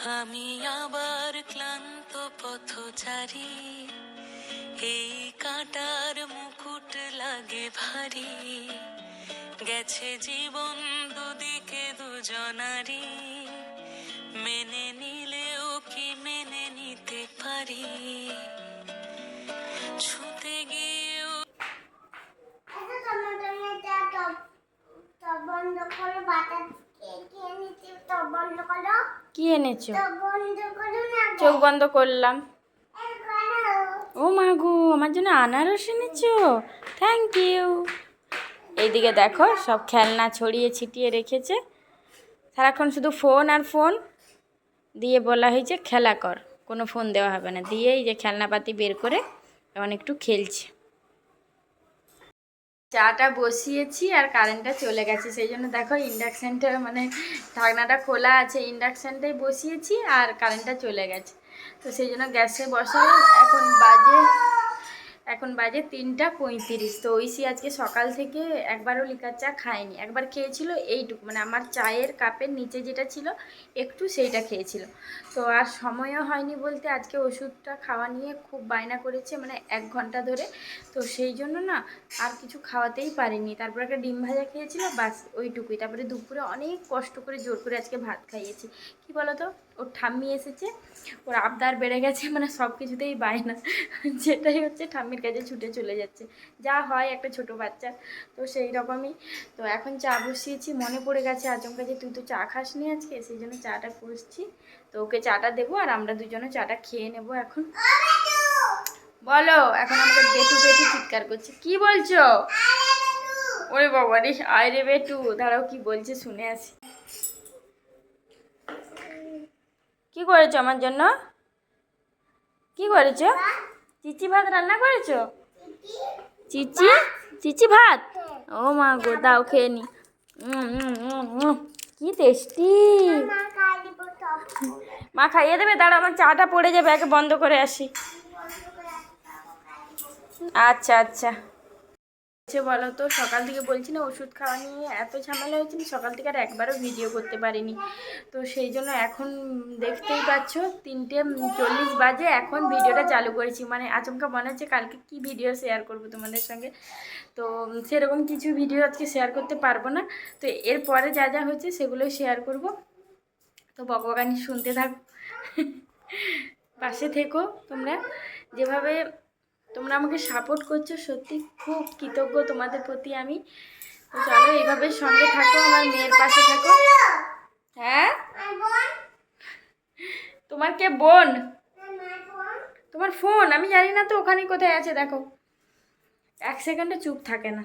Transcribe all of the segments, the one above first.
আমি আবার ক্লান্ত পথচারী, এই কাঁটার মুকুট লাগে ভারী। গেছে জীবন দুদিকে দুজনারি, মেনে নিলেও কি মেনে নিতে পারি? ছুতে গিয়েও কি এনেছো? চোখ বন্ধ করলাম। ও মা গো, আমার জন্য আনারস এনেছো, থ্যাংক ইউ। এইদিকে দেখো সব খেলনা ছড়িয়ে ছিটিয়ে রেখেছে, সারাক্ষণ শুধু ফোন আর ফোন দিয়ে বলা হয়েছে খেলা কর, কোনো ফোন দেওয়া হবে না। দিয়ে এই যে খেলনাপাতি বের করে এখন একটু খেলছে। চাটা বসিয়েছি আর কারেন্টটা চলে গেছে, সেই জন্য দেখো ইন্ডাকশানটা মানে ঢাকনাটা খোলা আছে, ইন্ডাকশানটাই বসিয়েছি আর কারেন্টটা চলে গেছে। তো সেই জন্য গ্যাসে বসালাম। এখন বাজে 3:35। তো ঐশী আজকে সকাল থেকে একবারও লিকার চা খায়নি। একবার খেয়েছিল এইটুকু, মানে আমার চায়ের কাপের নিচে যেটা ছিল একটু, সেইটা খেয়েছিল। তো আর সময়ও হয়নি বলতে আজকে ওষুধটা খাওয়া নিয়ে খুব বায়না করেছে, মানে 1 ঘন্টা ধরে। তো সেই জন্য না আর কিছু খাওয়াতেই পারিনি। তারপর একটা ডিম ভাজা খেয়েছিল, বাস ওইটুকুই। তারপরে দুপুরে অনেক কষ্ট করে জোর করে আজকে ভাত খাইয়েছি। কি বলো তো, ওর ঠাম্মি এসেছে, ওর আবদার বেড়ে গেছে, মানে সব কিছুতেই বায়না, যেটাই হচ্ছে ঠাম্মির কাছে ছুটে চলে যাচ্ছে, যা হয় একটা ছোট বাচ্চা। তো সেই রকমই। তো এখন চা বসিয়েছি, মনে পড়ে গেছে আচমকা যে তুই তো চা খাসনি আজকে, সেই জন্য চাটা করছি। তো ওকে চাটা দেবো আর আমরা দুজনে চাটা খেয়ে নেব এখন। বলো, এখন আমাকে বেটু বেটু চিৎকার করছে। কি বলছো? ওরে বাবা রে, আয় রে বেটু, দাঁড়াও কি বলছে শুনে আসি। কি করেছো আমার জন্য? কি করেছো? চিচি ভাত রান্না করেছো? চিচি চিচি ভাত? ও মা গো, দাও খেয়ে নি। কি টেস্টি। মা খাইয়ে দেবে? দাঁড়া, আমার চাটা পড়ে যাবে, একে বন্ধ করে আসি। আচ্ছা আচ্ছা। বলো তো, সকাল থেকে বলছি না ওষুধ খাওয়া নিয়ে এত ঝামেলা হয়েছে, সকাল থেকে আর একবারও ভিডিও করতে পারিনি। তো সেই জন্য এখন দেখতেই পাচ্ছ 3:40 বাজে, এখন ভিডিওটা চালু করেছি। মানে আচমকা মনে হচ্ছে কালকে কি ভিডিও শেয়ার করব তোমাদের সঙ্গে। তো সেরকম কিছু ভিডিও আজকে শেয়ার করতে পারবো না। তো এরপরে যা যা হয়েছে সেগুলোই শেয়ার করব। তো বকবকানি শুনতে থাকো, পাশে থেকো তোমরা। যেভাবে তোমরা আমাকে সাপোর্ট করছো, সত্যি খুব কৃতজ্ঞ তোমাদের প্রতি আমি। তো চলো এইভাবে সঙ্গে থাকো, আমার মেয়ের পাশে থাকো। হ্যাঁ, তোমার কে বোন? তোমার ফোন আমি জানি না তো, ওখানে কোথায় আছে দেখো। 1 সেকেন্ডে চুপ থাকে না।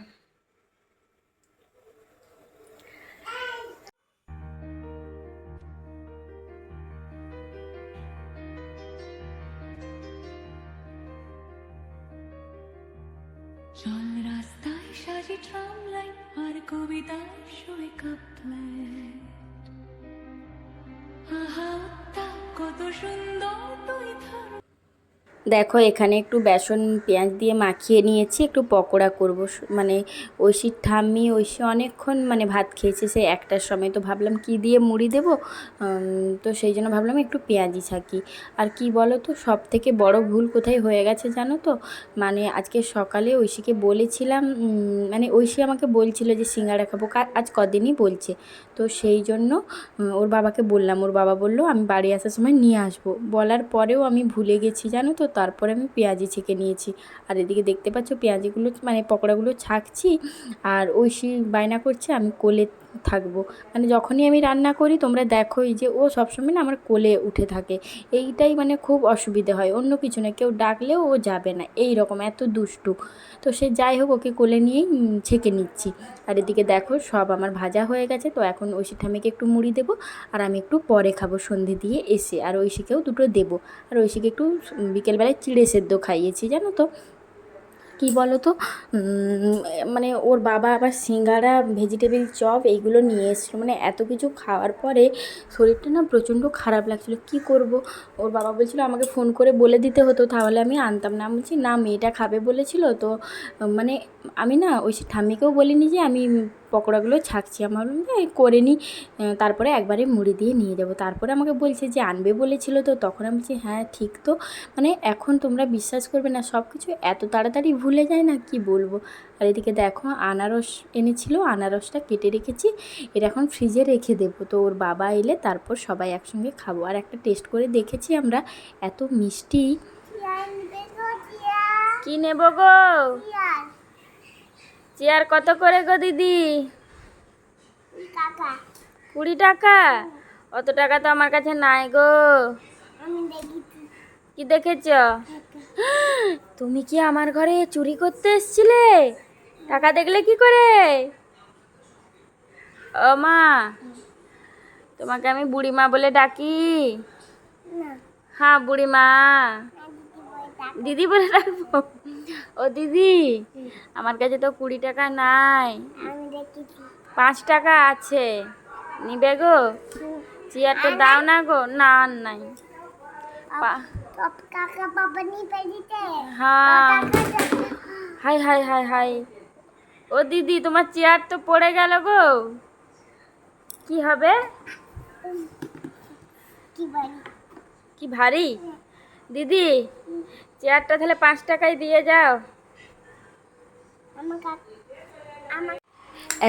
চল রাস্তায় সাজি ট্রাম লাইন আর কবিতায় শুয়ে কাঁপলে, আহা কত সুন্দর তুই ধর। দেখো এখানে একটু বেসন পেঁয়াজ দিয়ে মাখিয়ে নিয়েছি, একটু পকোড়া করব। মানে ঐশীর ঠাম্মি ঐশী অনেকক্ষণ মানে ভাত খেয়েছে, সে 1টার সময়। তো ভাবলাম কি দিয়ে মুড়ি দেবো, তো সেই জন্য ভাবলাম একটু পেঁয়াজি ছাকি। আর কি বলো তো, সব থেকে বড় ভুল কোথায় হয়ে গেছে জানো তো? মানে আজকে সকালে ঐশীকে বলেছিলাম, মানে ঐশী আমাকে বলছিল যে সিঙ্গাড়া খাবো, আজ কদিনই বলছে। তো সেই জন্য ওর বাবাকে বললাম, ওর বাবা বললো আমি বাড়ি আসার সময় নিয়ে আসবো। বলার পরেও আমি ভুলে গেছি জানো তো, তারপরে আমি পেঁয়াজি ছেঁকে নিয়েছি। আর এদিকে দেখতে পাচ্ছ পেঁয়াজিগুলো মানে পকোড়াগুলো ছাকছি, আর ঐশী বায়না করছে আমি কোলে থাকবো। মানে যখনই আমি রান্না করি তোমরা দেখোই যে ও সবসময় না আমার কোলে উঠে থাকে। এইটাই মানে খুব অসুবিধে হয়, অন্য কিছু না, কেউ ডাকলেও ও যাবে না, এই রকম এত দুষ্টু। তো সে যাই হোক, ওকে কোলে নিয়েই ছেঁকে নিচ্ছি। আর এদিকে দেখো সব আমার ভাজা হয়ে গেছে। তো এখন ঐশী ঠাম্মিকে একটু মুড়ি দেবো, আর আমি একটু পরে খাবো সন্ধে দিয়ে এসে। আর ঐশীকেও দুটো দেবো। আর ঐশীকে একটু বিকেলবেলায় চিড়ে সেদ্ধ খাইয়েছি জানো তো। কি বলো তো, মানে ওর বাবা আবার সিঙ্গাড়া ভেজিটেবিল চপ এইগুলো নিয়ে এসেছিলো। মানে এত কিছু খাওয়ার পরে শরীরটা না প্রচণ্ড খারাপ লাগছিলো। কি করব, ওর বাবা বলছিল আমাকে ফোন করে বলে দিতে হতো, তাহলে আমি আনতাম না। আমি বলছি না, মেয়েটা খাবে বলেছিল তো। মানে আমি না ওই ঠাম্মিকেও বলিনি যে আমি পকোড়াগুলো ছাকছি। আমার ভাবলাম যে এই করে নিই, তারপরে একবারে মুড়ি দিয়ে নিয়ে যাবো। তারপরে আমাকে বলছে যে আনবে বলেছিল তো, তখন আমি বলছি হ্যাঁ ঠিক তো। মানে এখন তোমরা বিশ্বাস করবে না, সব কিছু এত তাড়াতাড়ি ভুলে যায় না, কি বলবো। আর এদিকে দেখো আনারস এনেছিল, আনারসটা কেটে রেখেছি, এটা এখন ফ্রিজে রেখে দেবো। তো ওর বাবা এলে তারপর সবাই একসঙ্গে খাবো। আর একটা টেস্ট করে দেখেছি আমরা, এত মিষ্টি। কি নেব গো? চেয়ার কত করে গো দিদি? 20 টাকা? অত টাকা তো আমার কাছে নাই গো। কি দেখেছ? তুমি কি আমার ঘরে চুরি করতে এসেছিলে? টাকা দেখলে কি করে? ও মা, তোমাকে আমি বুড়িমা বলে ডাকি? হ্যাঁ বুড়িমা। দিদি বলে ডাকবো? ও দিদি, আমার কাছে তো 20 টাকা নাই, 5 টাকা আছে, নিবে গো? চেয়ারটা দাও না গো। না আর নাই। হ্যাঁ, হাই হাই হাই হাই। ও দিদি, তোমার চেয়ার তো পড়ে গেল গো, কি হবে? কি ভারী? দিদি, চেয়ারটা তাহলে 5 টাকায় দিয়ে যাও।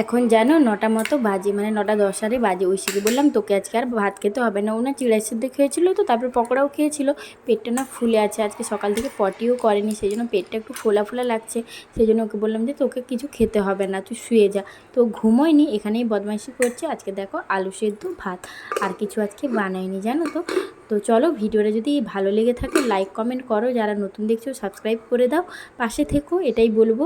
এখন জানো 9টা মতো বাজে, মানে 9টা 10 বাজে। ঐশীকে বললাম তোকে আজকে আর ভাত খেতে হবে না, ও না চিড়াই সিদ্ধ খেয়েছিল তো, তারপর পকোড়াও খেয়েছিল, পেটটা না ফুলে আছে, আজকে সকাল থেকে পটিও করেনি, সেই জন্য পেটটা একটু ফোলা ফোলা লাগছে। সেই জন্য ওকে বললাম যে তোকে কিছু খেতে হবে না, তুই শুয়ে যা। তো ঘুমোয়নি, এখানেই বদমাইশি করছে। আজকে দেখো আলু সেদ্ধ ভাত, আর কিছু আজকে বানাইনি জানো তো। তো চলো, ভিডিওটা যদি ভালো লেগে থাকে লাইক কমেন্ট করো, যারা নতুন দেখছো সাবস্ক্রাইব করে দাও, পাশে থেকো, এটাই বলবো।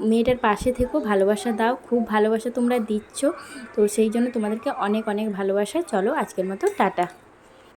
মেয়েটার পাশে থেকো, ভালোবাসা দাও, খুব ভালোবাসা তোমরা দিচ্ছ, তো সেই জন্য তোমাদেরকে অনেক অনেক ভালোবাসা। চলো আজকের মতো টাটা।